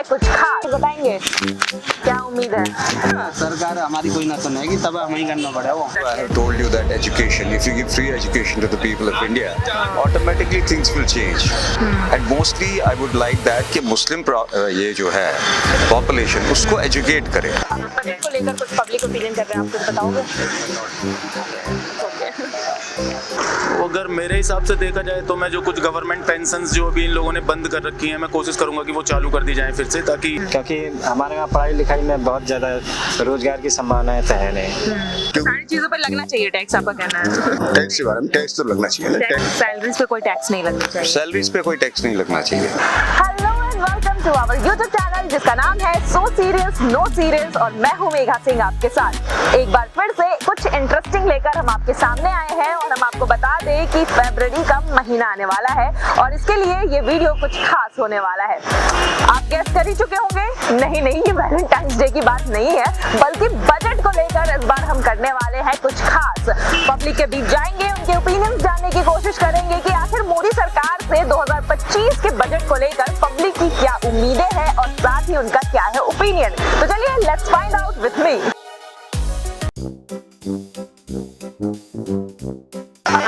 कुछ खास। बताएंगे क्या उम्मीद है? सरकार हमारी कोई ना सुनेगी, तब हमें ही करना पड़ेगा वो। I have told you that education, if you give free education to the people of India, automatically things will change. And mostly I would like that कि मुस्लिम ये जो है population उसको educate करे। बजट को लेकर कुछ पब्लिक ओपिनियन कर रहे हैं, आप कुछ बताओगे? अगर मेरे हिसाब से देखा जाए तो मैं जो कुछ गवर्नमेंट पेंशन्स जो अभी इन लोगों ने बंद कर रखी हैं, मैं कोशिश करूंगा कि वो चालू कर दी जाए फिर से, ताकि क्योंकि हमारे यहाँ पढ़ाई लिखाई में बहुत ज़्यादा रोजगार की संभावनाएं तो है नहीं। सारी चीजों पर लगना चाहिए टैक्स, आपका कहना है? टैक्स के बारे में टैक्स तो लगना चाहिए ना। सैलरीज पे कोई टैक्स नहीं लगना चाहिए। सैलरीज पे कोई टैक्स नहीं लगना चाहिए। Hello and welcome to our YouTube channel जिसका नाम है सो सीरियस नो सीरियस, और मैं हूं मेघा सिंह आपके साथ। एक बार फिर से कुछ इंटरेस्टिंग लेकर हम आपके सामने आए हैं, और हम आपको बता दें कि फरवरी का महीना आने वाला है और इसके लिए ये वीडियो कुछ खास होने वाला है। आप गेस कर ही चुके होंगे, नहीं ये वैलेंटाइंस डे की बात नहीं है, बल्कि बजट को लेकर इस बार हम करने वाले हैं कुछ खास। पब्लिक के बीच जाएंगे, उनके ओपिनियन जानने की कोशिश करेंगे कि आखिर मोदी सरकार से 2025 के बजट को लेकर पब्लिक की क्या उम्मीदें हैं और साथ ही उनका क्या है ओपिनियन। तो चलिए let's find out with me.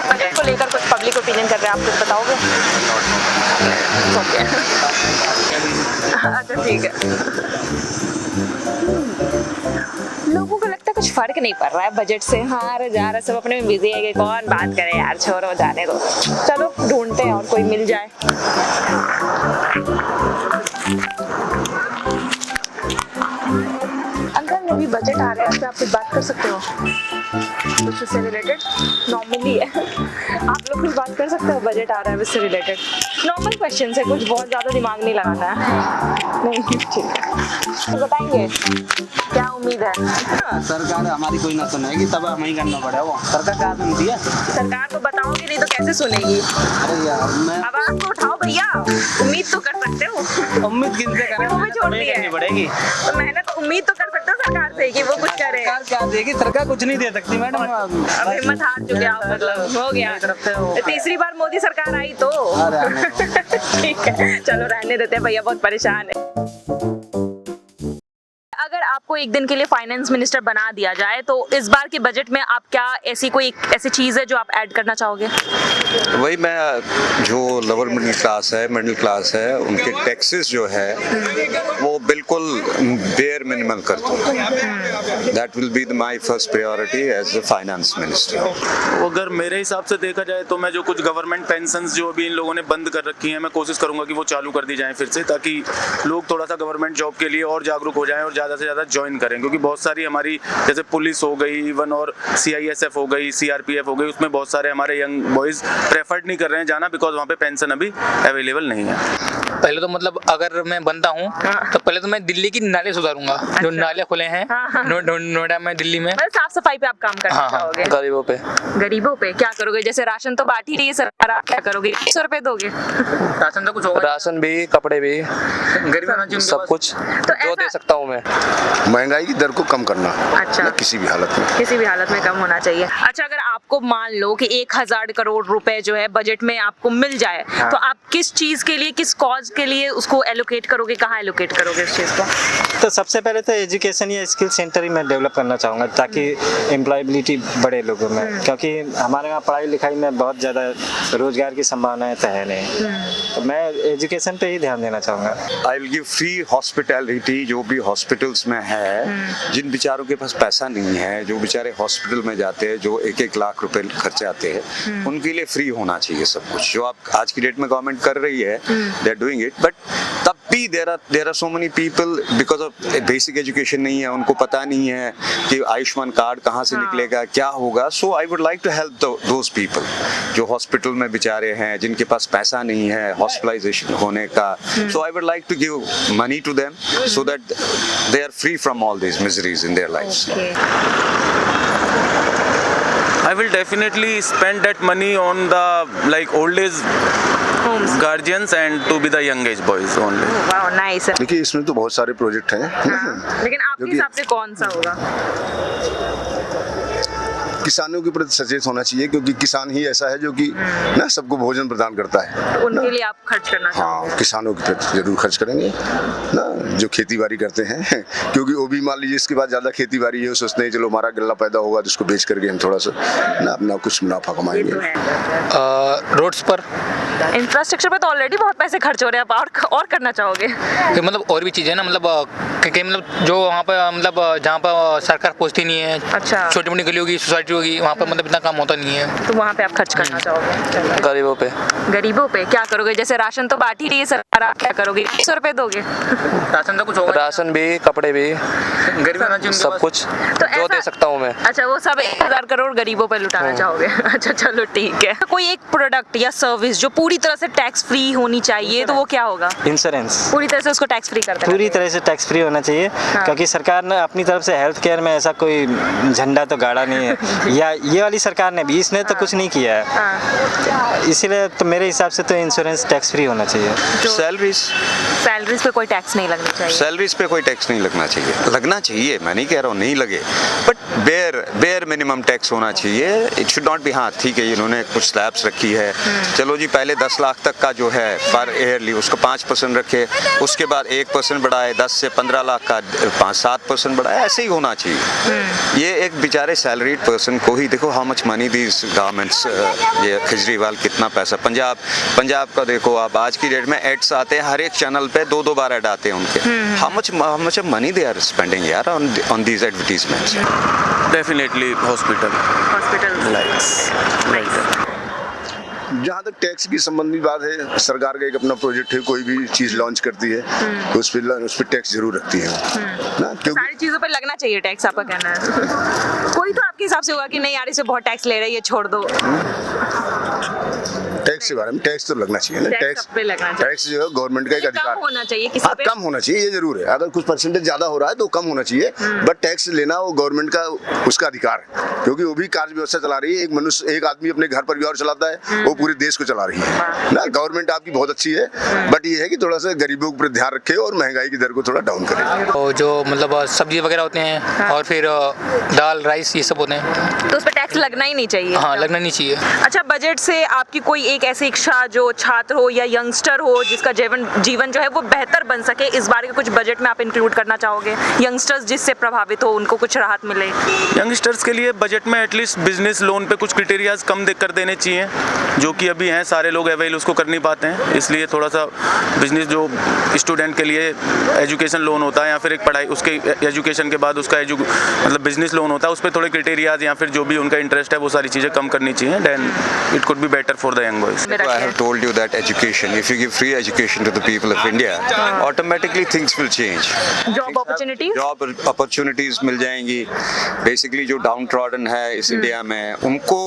Budget को लेकर कुछ पब्लिक ओपिनियन कर रहे हैं, आप कुछ बताओगे? अच्छा ठीक है। लोगों को लगता है कुछ फर्क नहीं पड़ रहा है बजट से, हाँ अरे जा रहा सब अपने में बिजी है कि कौन बात करे यार, छोड़ो जाने दो, चलो ढूंढते हैं और कोई मिल जाए। अंकल अभी बजट आ रहा है, तो आप कुछ बात कर सकते हो कुछ उससे रिलेटेड? नॉर्मली है आप लोग कुछ बात कर सकते हो, बजट आ रहा है उससे रिलेटेड, नॉर्मल क्वेश्चन है, कुछ बहुत ज्यादा दिमाग नहीं लगाना है। नहीं ठीक है, तो बताएंगे क्या उम्मीद है? सरकार हमारी कोई ना सुनेगी, तब हमें ही करना पड़ेगा वो। सरकार क्या सुनती है? सरकार को बताओगे नहीं तो कैसे सुनेगी? अरे यार मैं आवाज तो उठाओ भैया, उम्मीद तो कर सकते हो। उम्मीद किनसे करें? वो भी छोड़ दी है। करनी पड़ेगी। तो मेहनत उम्मीद तो कर सकते हो सरकार से कि वो कुछ करे। सरकार क्या देगी? सरकार कुछ नहीं दे सकती मैडम। अब हिम्मत हार चुके आप, मतलब हो गया। तीसरी बार मोदी सरकार आई तो ठीक है, चलो रहने देते हैं, भैया बहुत परेशान है। अगर आपको एक दिन के लिए फाइनेंस मिनिस्टर बना दिया जाए तो इस बार के बजट में आप क्या ऐसी चीज है जो आप ऐड करना चाहोगे? वही मैं जो लोअर मिडिल क्लास है उनके टैक्सेस जो है वो बिल्कुल बेयर मिनिमल कर दूं। That will be my first priority as a finance minister. अगर मेरे हिसाब से देखा जाए तो मैं जो कुछ गवर्नमेंट पेंशन्स जो अभी इन लोगों ने बंद कर रखी हैं, मैं कोशिश करूंगा कि वो चालू कर दी जाए फिर से, ताकि लोग थोड़ा सा गवर्नमेंट जॉब के लिए और जागरूक हो जाएं और ज़्यादा से ज़्यादा ज्वाइन करें, क्योंकि बहुत सारी हमारी जैसे पुलिस हो गई इवन, और CISF हो गई, CRPF हो गई, उसमें बहुत सारे हमारे यंग बॉयज़ प्रेफर्ड नहीं कर रहे हैं जाना, बिकॉज वहाँ पे पेंशन अभी अवेलेबल नहीं है। पहले तो मतलब अगर मैं बनता हूँ तो पहले तो मैं दिल्ली की नाले सुधारूंगा, जो नाले खुले हैं नोएडा में, दिल्ली में। साफ सफाई पे आप काम करना चाहोगे? गरीबों पे क्या करोगे? जैसे राशन तो बांट ही रही है सरकार, आप क्या करोगे? 100 रुपए दोगे? राशन तो कुछ होगा, राशन भी, कपड़े भी, सब कुछ तो जो दे सकता हूँ मैं। महंगाई की दर को कम करना। अच्छा, किसी भी हालत में कम होना चाहिए। अच्छा, अगर आपको मान लो कि 1000 करोड़ रुपए जो है बजट में आपको मिल जाए, तो आप किस चीज के लिए, किस कॉज के लिए उसको एलोकेट करोगे, कहाँ एलोकेट करोगे इस चीज को? तो सबसे पहले तो एजुकेशन या स्किल सेंटर ही मैं डेवलप करना चाहूँगा, ताकि एम्प्लॉयबिलिटी बढ़े लोगों में, क्योंकि हमारे यहाँ पढ़ाई लिखाई में बहुत ज़्यादा रोजगार की संभावनाएं तो है नहीं, तो मैं एजुकेशन पे ही ध्यान देना चाहूँगा। I will give free hospitality, जो भी हॉस्पिटल्स में है, जिन बेचारों के पास पैसा नहीं है, जो बेचारे हॉस्पिटल में जाते हैं, जो 1-1 लाख रुपए खर्चे आते हैं, उनके लिए फ्री होना चाहिए सब कुछ। जो आप आज की डेट में गवर्नमेंट कर रही है, they are doing it, but तब भी there are so many people because of basic education नहीं है, उनको पता नहीं है कि आयुष्मान कार्ड कहाँ से निकलेगा, क्या होगा। So I would like to help those people जो हॉस्पिटल में बेचारे हैं, जिनके पास पैसा नहीं है हॉस्पिटलाइजेशन होने का। So I would like to give money to them so that they are free from all these miseries in their lives. I will definitely spend that money on the like old age homes, guardians and to be the young age boys only. वाह nice है। देखिए इसमें तो बहुत सारे project हैं, लेकिन आपके हिसाब से कौन सा होगा? किसानों के प्रति सचेत होना चाहिए, क्योंकि किसान ही ऐसा है जो कि ना सबको भोजन प्रदान करता है। तो उनके लिए आप खर्च करना चाहोगे? हाँ, किसानों के प्रति जरूर खर्च करेंगे ना, जो खेती बाड़ी करते हैं क्योंकि वो भी मान लीजिए इसके बाद ज्यादा खेती बाड़ी है, वो सोचते हैं चलो हमारा गल्ला पैदा होगा तो उसको बेच करके हम थोड़ा सा ना अपना कुछ मुनाफा कमाएंगे। रोड्स पर इंफ्रास्ट्रक्चर पे तो ऑलरेडी बहुत पैसे खर्च हो रहे हैं, आप और करना चाहोगे? कि मतलब और भी चीज़ें ना, मतलब क्योंकि मतलब जो वहाँ पर मतलब जहाँ पर सरकार पहुँचती नहीं है, अच्छा। छोटी मोटी गली होगी, सोसाइटी होगी, वहाँ पर मतलब इतना काम होता नहीं है, तो वहाँ पे आप खर्च करना चाहोगे? गरीबों पे। गरीबों पे क्या करोगे? जैसे राशन तो बांट ही रही है सरकार, आप क्या करोगे? 100 रुपए दोगे? राशन तो कुछ होगा, राशन भी, कपड़े भी, गरीब होना चाहिए उनके सब पास। कुछ तो जो ऐसा- दे सकता हूँ मैं। अच्छा, वो सब 1000 करोड़ गरीबों पे लुटाना चाहोगे? अच्छा, चलो ठीक है। कोई एक प्रोडक्ट या सर्विस जो पूरी तरह से टैक्स फ्री होनी चाहिए, तो वो क्या होगा? इंश्योरेंस पूरी तरह से उसको टैक्स फ्री कर देना पूरी चाहिए। तरह से टैक्स फ्री होना चाहिए, क्योंकि सरकार ने अपनी तरफ से हेल्थ केयर में ऐसा कोई झंडा तो गाड़ा नहीं है, या ये वाली सरकार ने भी, इसने तो कुछ नहीं किया है, हाँ। इसीलिए तो मेरे हिसाब से तो इंश्योरेंस टैक्स फ्री होना चाहिए। सैलरीज पे कोई टैक्स नहीं लगना चाहिए। सैलरीज पे कोई टैक्स नहीं लगना चाहिए, लगना चाहिए, मैं नहीं कह रहा हूँ नहीं लगे, बट बेयर मिनिमम टैक्स होना चाहिए। इट शुड नॉट बी, हाँ ठीक है इन्होंने कुछ स्लैब्स रखी है, चलो जी पहले 10 लाख तक का जो है पर ईयरली उसको 5% रखे, उसके बाद 1% बढ़ाए, 10 से 15 लाख का 5-7% बढ़ाए, ऐसे ही होना चाहिए। ये एक बेचारे सैलरीड पर्सन को ही देखो how much money these governments, ये केजरीवाल कितना पैसा, पंजाब का देखो आप, आज की डेट में एड्स आते हैं हर एक चैनल पे, 2-2 बार ऐड आते हैं उनके, how much money they are spending यार on these advertisements. Definitely hospital. जहाँ तक टैक्स की संबंधी बात है, सरकार का एक अपना प्रोजेक्ट है, कोई भी चीज लॉन्च करती है तो उस पर टैक्स जरूर रखती है ना, क्योंकि सारी चीजों पे लगना चाहिए टैक्स, आपका कहना है? कोई तो आपके हिसाब से होगा कि नहीं यार इसे बहुत टैक्स ले रही है, छोड़ दो। टैक्स के बारे में, टैक्स तो लगना चाहिए ना, टैक्स सब पे लगना चाहिए। टैक्स जो है गवर्नमेंट का एक अधिकार कम है। होना चाहिए किसी हाँ, पे? कम होना चाहिए, ये जरूर है, अगर कुछ परसेंटेज ज्यादा हो रहा है तो कम होना चाहिए, बट टैक्स लेना वो गवर्नमेंट का उसका अधिकार है, क्योंकि वो भी कार्य व्यवस्था चला रही है। एक मनुष्य, एक आदमी अपने घर परिवार चलाता है, वो पूरे देश को चला रही है ना। गवर्नमेंट आपकी बहुत अच्छी है, बट ये है कि थोड़ा सा गरीबों पर ध्यान रखे और महंगाई की दर को थोड़ा डाउन करे। और जो मतलब सब्जी वगैरह होते हैं, और फिर दाल राइस ये सब होते हैं, तो उस पर टैक्स लगना ही नहीं चाहिए। हाँ लगना नहीं चाहिए। अच्छा, बजट से आपकी कोई एक ऐसी इच्छा, जो छात्र हो या यंगस्टर हो जिसका जीवन जो है वो बेहतर बन सके, इस बारे के कुछ बजट में आप इंक्लूड करना चाहोगे? यंगस्टर्स जिससे प्रभावित हो, उनको कुछ राहत मिले। यंगस्टर्स के लिए बजट में एटलीस्ट बिजनेस लोन पे कुछ क्राइटेरियाज कम देख कर देने चाहिए, जो कि अभी हैं सारे लोग अवेल उसको कर नहीं पाते हैं, इसलिए थोड़ा सा बिजनेस जो स्टूडेंट के लिए एजुकेशन लोन होता है, या फिर एक पढ़ाई उसके एजुकेशन के बाद उसका मतलब बिजनेस लोन होता है, उस पर थोड़े क्राइटेरियाज या फिर जो भी उनका इंटरेस्ट है वो सारी चीज़ें कम करनी चाहिए, then it could be better for the young boys. I have told you that education, if you give free education to the people of India, automatically things will change. Job opportunities, job opportunities मिल जाएंगी। Basically जो down trodden है इस India में, उनको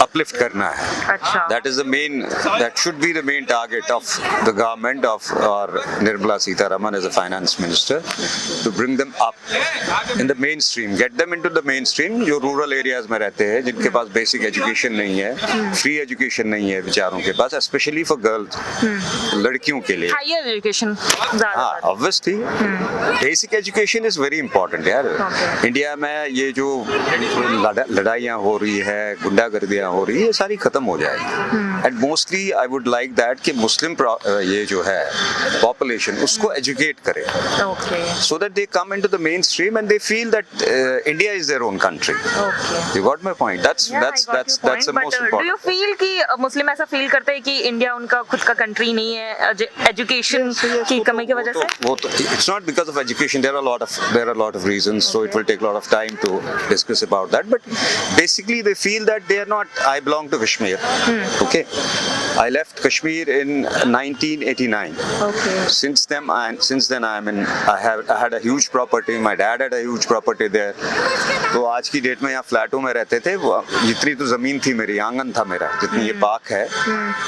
uplift करना है। अच्छा। That should be the main target of the government of और Nirmala Sitharaman as a finance minister, to bring them up in the mainstream, get them into the mainstream. जो rural areas में रहते हैं, जिनके पास basic education नहीं है, free education नहीं है बेचारों के पास, स्पेशली फॉर गर्ल्स, लड़कियों के लिए। हायर एजुकेशन हाँ, obviously basic education is very important यार। इंडिया में ये जो लड़ाइयाँ हो रही है, गुंडागर्दियाँ हो रही है, ये सारी खत्म हो जाएगी। And mostly I would like that कि मुस्लिम ये जो है पॉपुलेशन, उसको एजुकेट करे, so that they come into the mainstream and they feel that India is their own country. You got my point? That's the most do important. You feel कि मुस्लिम ऐसा feel करते हैं कि इंडिया उनका खुद का कंट्री नहीं है एजुकेशन की कमी की वजह से? It's not because of education. There are a lot of reasons. So it will take a lot of time to discuss about that. But basically, they feel that they are not. I belong to Kashmir. Okay, I left Kashmir in 1989. Okay. Since then, I had a huge property. My dad had a huge property there. तो आज की date में यहाँ फ्लैटों में रहते थे, जितनी तो जमीन थी मेरी, आंगन था मेरा, जितनी ये पार्क है,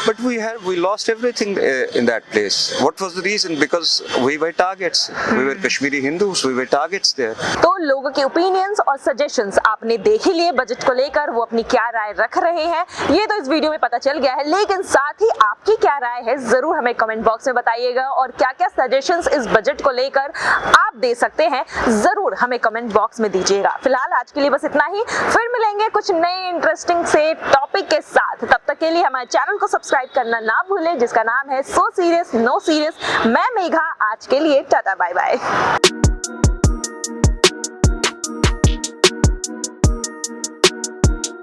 but we lost everything in that place. What was the reason? Because we were targets. We were Kashmiri Hindus. We were targets there. तो लोगों के ओपिनियंस और सजेशंस आपने देख ही लिए बजट को लेकर, वो अपनी क्या राय रख रहे हैं ये तो इस वीडियो में पता चल गया है, लेकिन साथ ही आपकी क्या राय है जरूर हमें कमेंट बॉक्स में बताइएगा, और क्या क्या सजेशंस इस बजट को लेकर आप दे सकते हैं जरूर हमें कमेंट बॉक्स में दीजिएगा। फिलहाल आज के लिए बस इतना ही, फिर मिलेंगे मिलेंगे कुछ नए इंटरेस्टिंग से टॉपिक के साथ। तब तक के लिए हमारे चैनल को सब्सक्राइब करना ना भूलें, जिसका नाम है सो सीरियस नो सीरियस। मैं मेघा, आज के लिए टाटा बाय बाय।